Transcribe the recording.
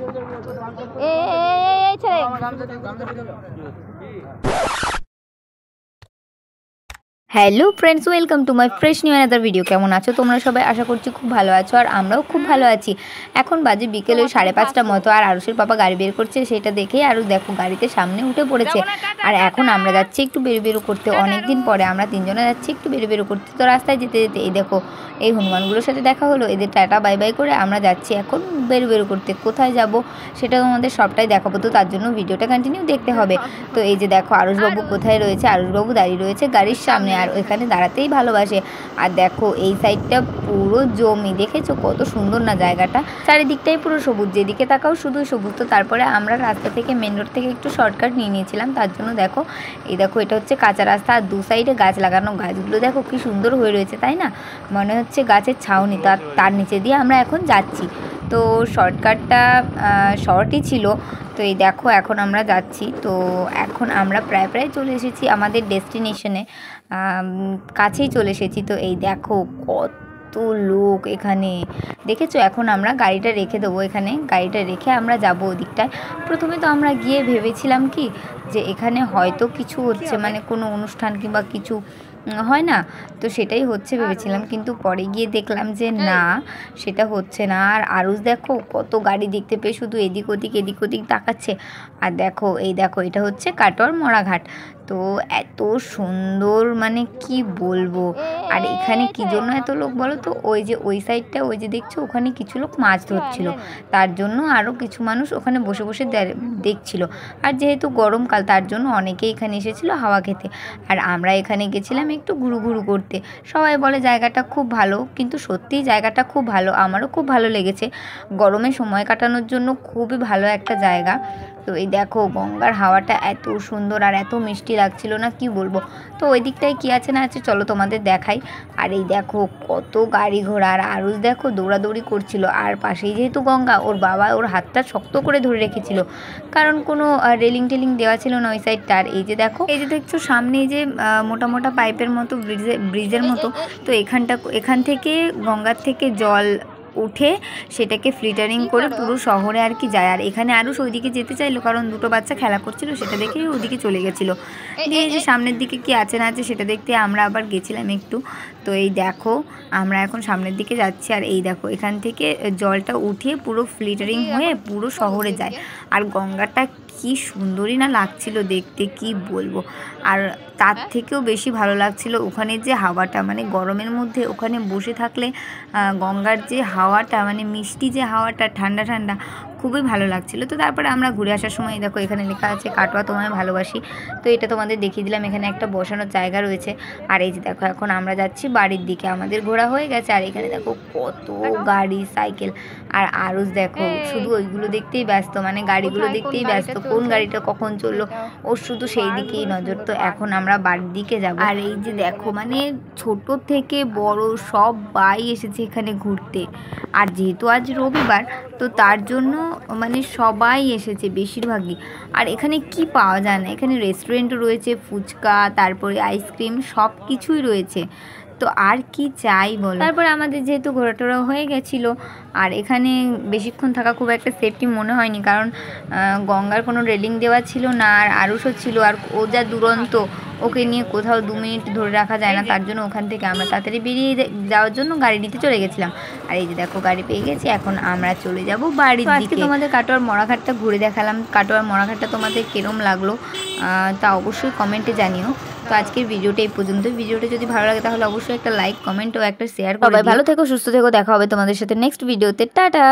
এই ছেড়ে hello friends, welcome to my fresh new another video. কেমন আছো তোমরা সবাই? আশা করছি খুব ভালো আছো, আর আমরাও খুব ভালো আছি। এখন বাজে বিকেল ওই 5:30টার মতো, আর আরুষের পাপা গাড়ি বের করছে, সেটা দেখেই আরুষ দেখো গাড়িতে সামনে উঠে পড়েছে। আর এখন আমরা যাচ্ছি একটু বেরো করতে, অনেক দিন পরে আমরা তিনজনে যাচ্ছি একটু বেরো করতে। তো রাস্তায় যেতে যেতে এই দেখো এই হনুমানগুলোর সাথে দেখা হলো, এদের টাটা বাই বাই করে আমরা যাচ্ছি এখন বেরো করতে। কোথায় যাব সেটা তোমাদের সবটাই দেখাবো, তো তার জন্য ভিডিওটা কন্টিনিউ দেখতে হবে। তো এই যে দেখো আরুষবাবু কোথায় রয়েছে, আরুষবাবু দাঁড়িয়ে রয়েছে গাড়ির সামনে, আর ওইখানে দাঁড়াতেই ভালোবাসে। আর দেখো এই সাইডটা পুরো জমি, দেখেছো কত সুন্দর না জায়গাটা, চারিদিকটাই পুরো সবুজ, যেদিকে তাকাও শুধু সবুজ। তো তারপরে আমরা রাস্তা থেকে মেন রোড থেকে একটু শর্টকাট নিয়ে নিয়েছিলাম, তার জন্য দেখো এই দেখো এটা হচ্ছে কাঁচা রাস্তা, আর দু সাইডে গাছ লাগানো, গাছগুলো দেখো কি সুন্দর হয়ে রয়েছে, তাই না? মনে হচ্ছে গাছের ছাউনি, তার নিচে দিয়ে আমরা এখন যাচ্ছি। তো শর্টকাটটা শর্টই ছিল। তো এই দেখো এখন আমরা যাচ্ছি, তো এখন আমরা প্রায় চলে এসেছি আমাদের ডেস্টিনেশনে, কাছেই চলে এসেছি। তো এই দেখো কত লোক এখানে, দেখেছো? এখন আমরা গাড়িটা রেখে দেবো এখানে, গাড়িটা রেখে আমরা যাব ওদিকটায়। প্রথমে তো আমরা গিয়ে ভেবেছিলাম কি যে এখানে হয়তো কিছু হচ্ছে, মানে কোনো অনুষ্ঠান কিংবা কিছু হয় না, তো সেটাই হচ্ছে ভেবেছিলাম, কিন্তু পরে গিয়ে দেখলাম যে না, সেটা হচ্ছে না। আর আরুষ দেখো কত গাড়ি দেখতে পেয়ে শুধু এদিক ওদিক তাকাচ্ছে। আর দেখো এই দেখো এটা হচ্ছে কাটোয়ার মরাঘাট। তো এত সুন্দর, মানে কি বলবো। আর এখানে কি জন্য এত লোক বলো তো? ওই যে ওই সাইডটা, ওই যে দেখছো ওখানে কিছু লোক মাছ ধরছিল, তার জন্য আরও কিছু মানুষ ওখানে বসে বসে দেখছিল। আর যেহেতু গরমকাল, তার জন্য অনেকেই এখানে এসেছিল হাওয়া খেতে। আর আমরা এখানে গেছিলাম একটু ঘুরু করতে। সবাই বলে জায়গাটা খুব ভালো, কিন্তু সত্যিই জায়গাটা খুব ভালো, আমারও খুব ভালো লেগেছে। গরমে সময় কাটানোর জন্য খুবই ভালো একটা জায়গা। তো এই দেখো গঙ্গার হাওয়াটা এত সুন্দর আর এত মিষ্টি লাগছিল না, কি বলবো। তো ওই দিকটায় কী আছে না আছে চলো তোমাদের দেখাই। আর এই দেখো কত গাড়ি ঘোড়া, আর আরুষ দেখো দৌড়াদৌড়ি করছিল। আর পাশেই যেহেতু গঙ্গা, ওর বাবা ওর হাতটা শক্ত করে ধরে রেখেছিল, কারণ কোনো রেলিং দেওয়া ছিল না ওই সাইডটা। আর এই যে দেখো, এই যে দেখছো সামনে যে মোটা পাইপের মতো ব্রিজের মতো, তো এখান থেকে গঙ্গার থেকে জল উঠে সেটাকে ফিল্টারিং করে পুরো শহরে আর কি যায়। আর এখানে আরুষ ওইদিকে যেতে চাইলো, কারণ দুটো বাচ্চা খেলা করছিল, সেটা দেখেই ওদিকে চলে গেছিলো। দিয়ে যে সামনের দিকে কি আছে না আছে সেটা দেখতে আমরা আবার গেছিলাম একটু। তো এই দেখো আমরা এখন সামনের দিকে যাচ্ছি, আর এই দেখো এখান থেকে জলটা উঠিয়ে পুরো ফিল্টারিং হয়ে পুরো শহরে যায়। আর গঙ্গাটা কি সুন্দরই না লাগছিল দেখতে, কি বলবো। আর তার থেকেও বেশি ভালো লাগছিল ওখানে যে হাওয়াটা, মানে গরমের মধ্যে ওখানে বসে থাকলে গঙ্গার যে হাওয়াটা, মানে মিষ্টি যে হাওয়াটা, ঠান্ডা খুবই ভালো লাগছিল। তো তারপরে আমরা ঘুরে আসার সময় দেখো এখানে লেখা আছে কাটোয়া তোমায় ভালোবাসি। তো এটা তোমাদের দেখিয়ে দিলাম, এখানে একটা বসানোর জায়গা রয়েছে। আর এই যে দেখো এখন আমরা যাচ্ছি বাড়ির দিকে, আমাদের ঘোরা হয়ে গেছে। আর এখানে দেখো কত গাড়ি সাইকেল, আর আরুষ দেখো শুধু ওইগুলো দেখতেই ব্যস্ত, মানে গাড়িগুলো দেখতেই ব্যস্ত, কোন গাড়িটা কখন চললো ওর শুধু সেই দিকেই নজর। তো এখন আমরা বাড়ির দিকে যাব। আর এই যে দেখো মানে ছোট থেকে বড় সবাই এসেছে এখানে ঘুরতে। আর যেহেতু আজ রবিবার, তো তার জন্য মানে সবাই এসেছে বেশিরভাগই। আর এখানে কি পাওয়া যায় না, এখানে রেস্টুরেন্টও রয়েছে, ফুচকা, তারপরে আইসক্রিম, সব কিছুই রয়েছে। তো আর কি চাই বলো। তারপরে আমাদের যেহেতু ঘোরাটোরা হয়ে গেছিলো, আর এখানে বেশিক্ষণ থাকা খুব একটা সেফটি মনে হয়নি, কারণ গঙ্গার কোনো রেলিং দেওয়া ছিল না, আর আরুষও ছিল, আর ও যা দুরন্ত, ওকে নিয়ে কোথাও 2 মিনিট ধরে রাখা যায় না, তার জন্য ওখান থেকে আমরা তাড়াতাড়ি বেরিয়ে যাওয়ার জন্য গাড়ি নিতে চলে গেছিলাম। আর এই যে দেখো গাড়ি পেয়ে গেছি, এখন আমরা চলে যাব বাড়ির দিকে। তোমাদের কাটোয়ার মরাঘাটটা ঘুরে দেখালাম, কাটোয়ার মরাঘাটটা তোমাদের কেরম লাগলো তা অবশ্যই কমেন্টে জানিও। তো আজকের ভিডিওটা এই পর্যন্ত। ভিডিওটা যদি ভালো লাগে তাহলে অবশ্যই একটা লাইক, কমেন্ট ও একটা শেয়ার করো। ভালো থেকো, সুস্থ থেকো, দেখা হবে তোমাদের সাথে নেক্সট ভিডিওতে। টাটা।